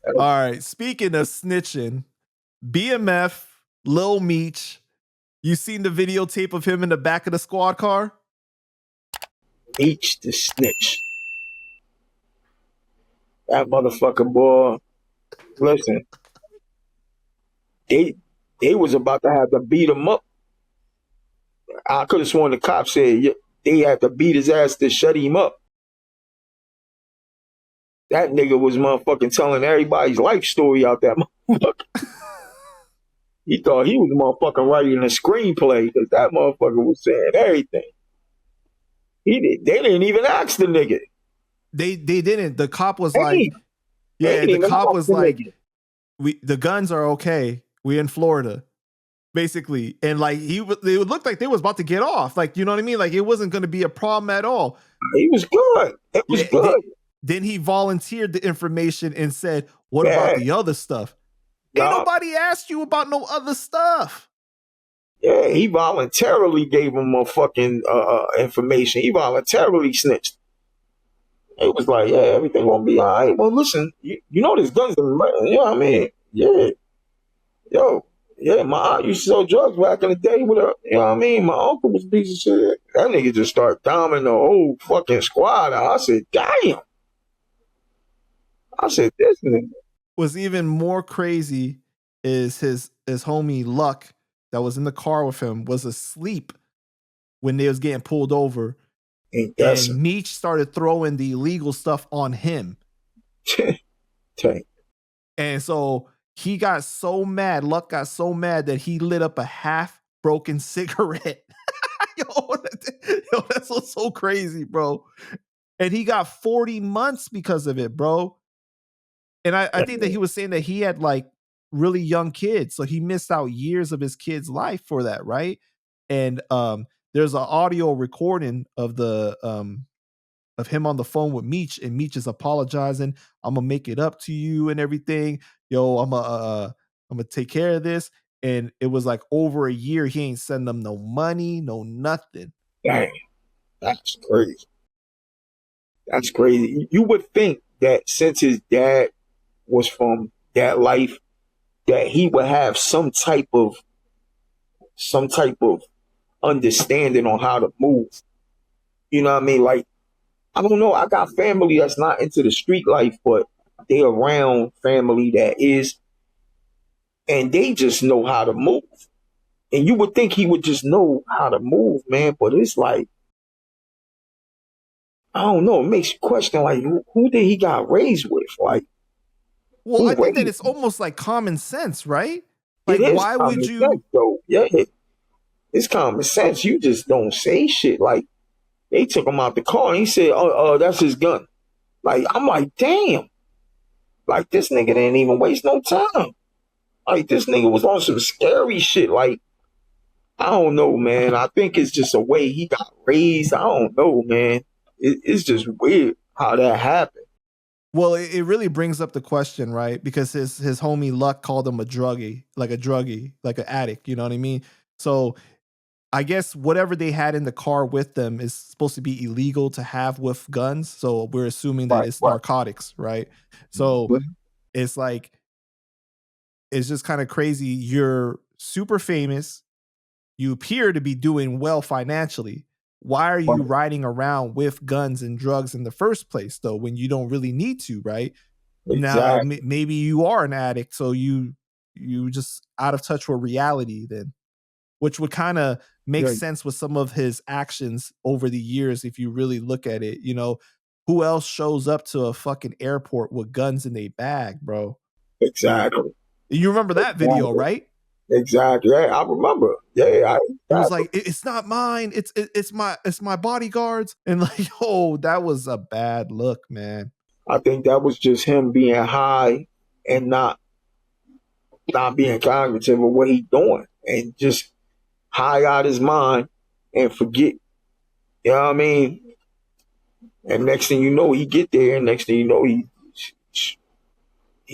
All right. Speaking of snitching, BMF, Lil Meech, you seen the videotape of him in the back of the squad car? Meech the snitch. That motherfucker boy. Listen, they was about to have to beat him up. I could have sworn the cops said they had to beat his ass to shut him up. That nigga was motherfucking telling everybody's life story out that motherfucker. He thought he was motherfucking writing a screenplay because that motherfucker was saying everything. They didn't even ask the nigga. They didn't. The cop was like, yeah, the cop was like, the guns are okay. We in Florida, basically. And like it looked like they was about to get off. Like, you know what I mean? Like it wasn't going to be a problem at all. He was good. It was good. Then he volunteered the information and said, what about the other stuff? Ain't nobody asked you about no other stuff. Yeah, he voluntarily gave him a fucking information. He voluntarily snitched. It was like, yeah, everything gonna be all right. Well, listen, you know there's guns in the, you know what I mean? Yeah. Yo, yeah, my aunt used to sell drugs back in the day with her. You know what I mean? My uncle was a piece of shit. That nigga just started doming the whole fucking squad. I said, damn. I said, this nigga. What's even more crazy is his homie Luck that was in the car with him was asleep when they was getting pulled over. And Meech started throwing the illegal stuff on him. And so he got so mad, Luck got so mad that he lit up a half-broken cigarette. Yo, that's so crazy, bro. And he got 40 months because of it, bro. And I think that he was saying that he had like really young kids, so he missed out years of his kid's life for that, right? And there's an audio recording of the of him on the phone with Meech, and Meech is apologizing. I'm gonna make it up to you and everything. Yo, I'm gonna take care of this. And it was like over a year he ain't sending them no money, no nothing. Dang, that's crazy. That's crazy. You would think that since his dad was from that life, that he would have some type of understanding on how to move. You know what I mean? Like, I don't know. I got family that's not into the street life, but they around family that is, and they just know how to move. And you would think he would just know how to move, man. But it's like, I don't know. It makes you question, like, who did he got raised with? Like, well, I think that it's almost like common sense, right? Like, why would you? Sense, though. Yeah, it's common sense. You just don't say shit. Like, they took him out the car and he said, "Oh, that's his gun." Like, I'm like, damn. Like, this nigga didn't even waste no time. Like, this nigga was on some scary shit. Like, I don't know, man. I think it's just a way he got raised. I don't know, man. It's just weird how that happened. Well, it really brings up the question, right? Because his homie Luck called him a druggie, like an addict. You know what I mean? So I guess whatever they had in the car with them is supposed to be illegal to have with guns. So we're assuming that it's narcotics, right? So it's like, it's just kind of crazy. You're super famous. You appear to be doing well financially. Why are you riding around with guns and drugs in the first place, though, when you don't really need to, right? Exactly. Now, maybe you are an addict, so you just out of touch with reality then, which would kind of make sense with some of his actions over the years if you really look at it. You know, who else shows up to a fucking airport with guns in their bag, bro? Exactly. You remember that video, right? Exactly. Yeah, I remember. Yeah, it was like, it's not mine. It's my bodyguards. And like, oh, that was a bad look, man. I think that was just him being high and not being cognitive of what he's doing, and just high out his mind and forget. You know what I mean? And next thing you know, he get there, and next thing you know, he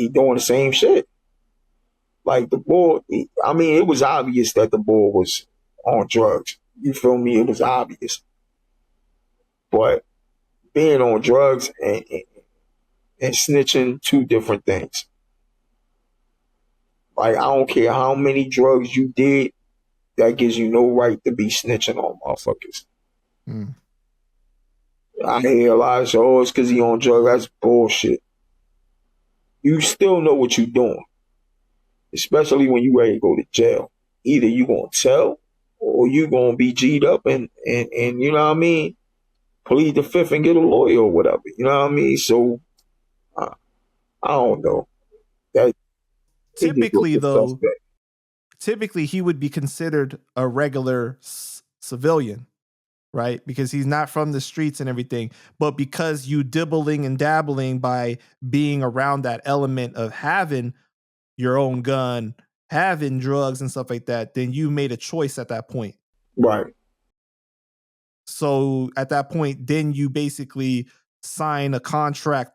doing the same shit. Like the boy, I mean, it was obvious that the boy was on drugs. You feel me? It was obvious. But being on drugs and and snitching, two different things. Like, I don't care how many drugs you did, that gives you no right to be snitching on motherfuckers. Mm. I hear a lot of shit, oh, it's because he on drugs. That's bullshit. You still know what you're doing, especially when you ready to go to jail. Either you gonna tell, or you gonna be G'd up and you know what I mean, plead the fifth and get a lawyer or whatever. You know what I mean? So I don't know. That he just looked Typically, though, suspect. typically he would be considered a regular civilian, right? Because he's not from the streets and everything. But because you dibbling and dabbling by being around that element of having your own gun, having drugs and stuff like that, then you made a choice at that point. Right. So at that point, then you basically sign a contract,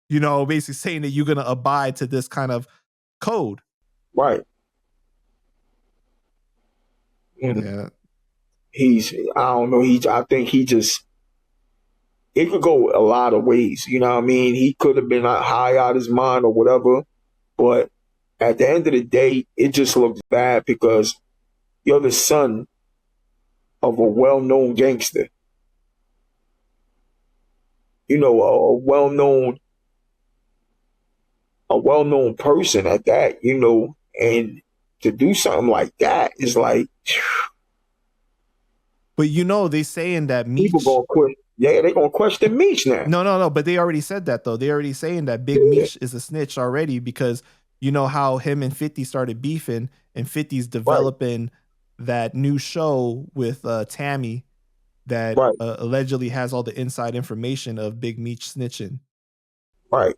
basically saying that you're going to abide to this kind of code. Right. And Yeah. I don't know, I think he just, it could go a lot of ways. You know what I mean? He could have been high out of his mind or whatever, but at the end of the day, it just looks bad because you're the son of a well-known gangster. You know, a well-known person at that, and to do something like that is like, But they saying that people Meech. gonna quit. Yeah, they gonna question Meech now. No. But they already said that though. They already saying that Big Yeah. Meech is a snitch already because you know how him and 50 started beefing and 50's Right. developing that new show with Tammy that Right. allegedly has all the inside information of Big Meech snitching. Right.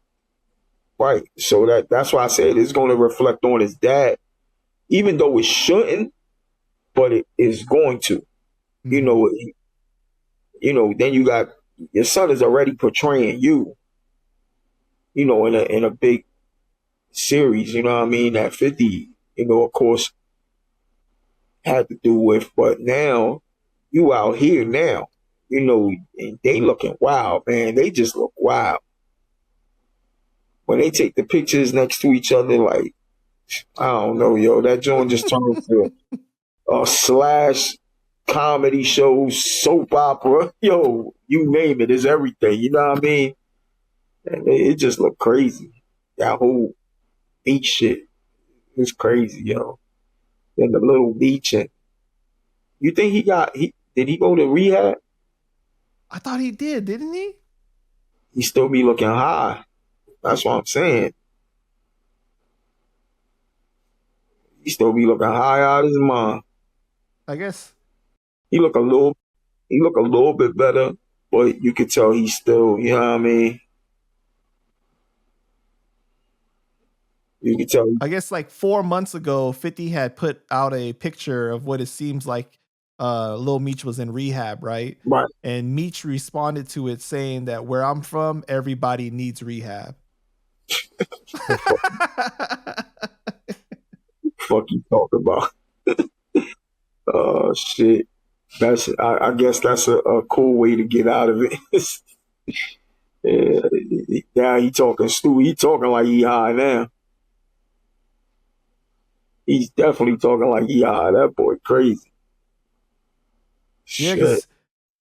Right. So that's why I said it's going to reflect on his dad, even though it shouldn't, but it is going to. You know, then you got your son is already portraying you, in a big series, you know what I mean, that 50, of course, had to do with, but now you out here now, and they looking wild, man. They just look wild. When they take the pictures next to each other, like, I don't know, yo, that joint just turned into a slash comedy show, soap opera, yo, you name it, it's everything, you know what I mean? And it just looked crazy. That whole beach shit is crazy, yo. And the little beach, and you think did he go to rehab? I thought he did, didn't he? He still be looking high. That's what I'm saying. He still be looking high out of his mind. I guess. He look a little bit better, but you could tell he's still, you know what I mean? You could tell. I guess like 4 months ago, 50 had put out a picture of what it seems like Lil Meech was in rehab, right? Right. And Meech responded to it saying that where I'm from, everybody needs rehab. Fuck you talk about? Shit. I guess that's a cool way to get out of it. Yeah, now he talking stupid. He talking like he high now. He's definitely talking like he high. That boy crazy. Yeah, because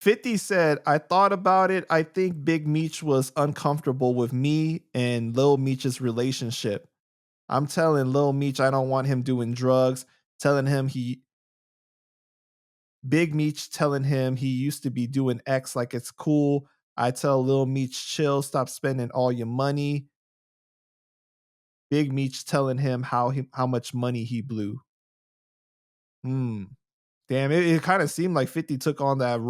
50 said, I thought about it. I think Big Meech was uncomfortable with me and Lil Meech's relationship. I'm telling Lil Meech I don't want him doing drugs, Big Meech telling him he used to be doing X like it's cool. I tell Lil Meech, chill, stop spending all your money. Big Meech telling him how much money he blew. Damn, it kind of seemed like 50 took on that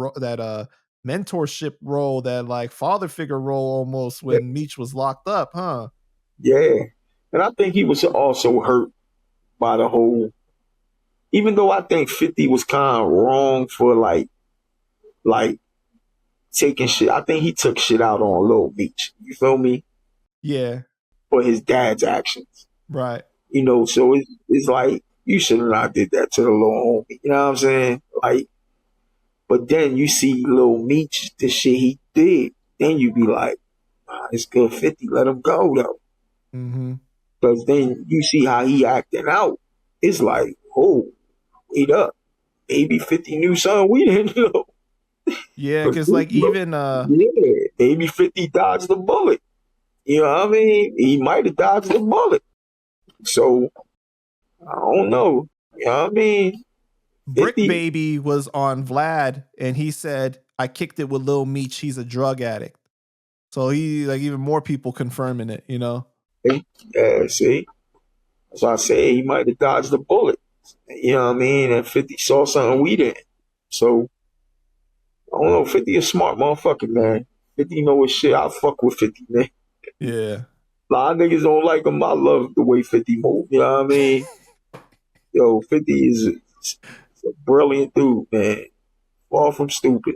mentorship role, that like father figure role almost when Meech was locked up, huh? Yeah. And I think he was also hurt by the whole, even though I think 50 was kind of wrong for like taking shit. I think he took shit out on Lil Meech. You feel me? Yeah. For his dad's actions. Right. So it's like, you should have not did that to the little homie. You know what I'm saying? Like, but then you see Lil Meech, the shit he did, then you be like, it's good 50. Let him go though. Mm-hmm. Because then you see how he acting out. It's like, oh, wait up. Maybe 50 knew something we didn't know. Yeah, Cause because like even yeah, maybe 50 dodged the bullet. You know what I mean? He might have dodged the bullet. So I don't know. You know what I mean? Brick 50, Baby was on Vlad, and he said, "I kicked it with Lil Meech. He's a drug addict." So he like even more people confirming it. You know? yeah, see? That's why I say he might have dodged the bullet. You know what I mean? And 50 saw something we didn't. So I don't know. 50 a smart motherfucker, man. 50 know his shit. I fuck with 50, man. Yeah. A lot of niggas don't like him. I love the way 50 move. You know what I mean? Yo, 50 is a brilliant dude, man. Far from stupid.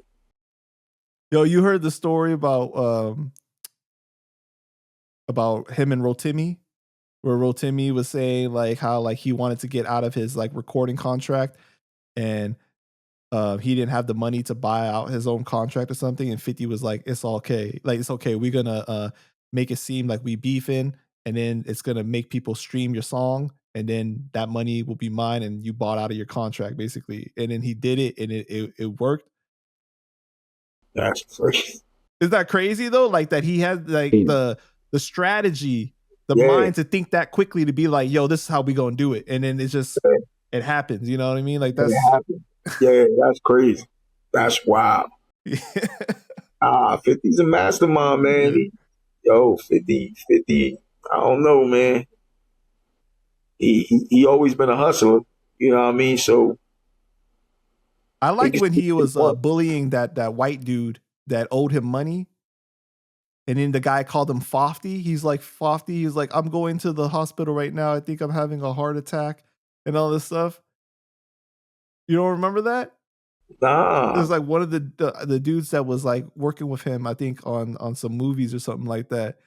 Yo, you heard the story about him and Rotimi, where Rotimi was saying like how like he wanted to get out of his like recording contract, and he didn't have the money to buy out his own contract or something, and 50 was like, "It's okay, like it's okay. We're gonna make it seem like we beefing, and then it's gonna make people stream your song, and then that money will be mine, and you bought out of your contract basically." And then he did it, and it worked. That's crazy. Is that crazy though? Like that he had like the strategy, the Yeah, mind to think that quickly to be like, "Yo, this is how we gonna do it," and then it's just it happens. You know what I mean? Like it that's happened. Yeah, that's crazy. That's wild. 50's a mastermind, man. yeah. Yo, 50, I don't know, man. He always been a hustler. You know what I mean? So I he like can when stick he to was one. bullying that white dude that owed him money, and then the guy called him Fofty. He's like Fofty. He's like, "I'm going to the hospital right now. I think I'm having a heart attack," and all this stuff. You don't remember that? It Nah, was like one of the dudes that was like working with him, I think on some movies or something like that.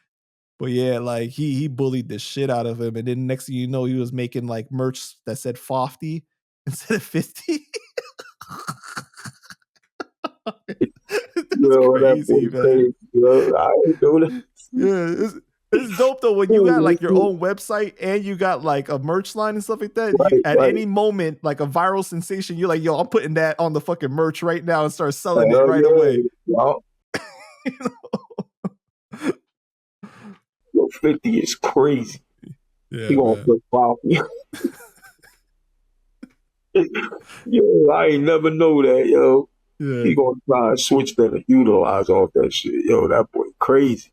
But yeah, like he bullied the shit out of him, and then next thing you know, he was making like merch that said Fofty instead of 50. That's yo, that boy crazy, man. crazy. Yo, I ain't know that. Yeah, it's dope though when you got like your own website and you got like a merch line and stuff like that. You Right, at right. any moment, like a viral sensation, you're like, "Yo, I'm putting that on the fucking merch right now and start selling it Hell right away." yeah. Yo, yo, 50 is crazy. He Yeah, gonna man. put 5. Yo, I ain't never know that, yo. Yeah, He gonna try and switch that and utilize off that shit. Yo, that boy crazy.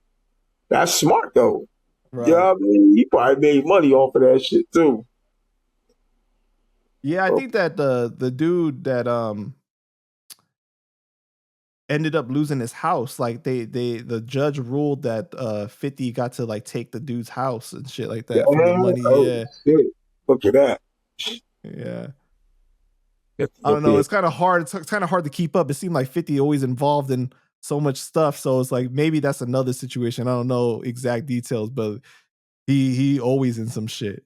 That's smart though. Yeah, right. I mean, he probably made money off of that shit too. Yeah, I So, think that the dude that ended up losing his house, like the judge ruled that 50 got to like take the dude's house and shit like yeah, that from the money. oh Yeah. shit. Look at that. Yeah. 50 I up don't know. here. It's kind of hard. It's kind of hard to keep up. It seemed like 50 always involved in so much stuff. So it's like maybe that's another situation. I don't know exact details, but he always in some shit.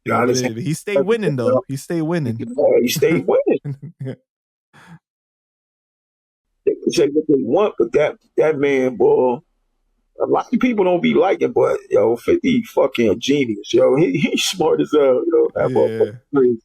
You know, Got but his he stayed winning though. He stayed winning. he stayed winning. Yeah. They can say what they want, but that man, boy, a lot of people don't be liking, but yo, 50 fucking genius, yo. He's smart as hell, yo. That motherfucker Yeah. crazy.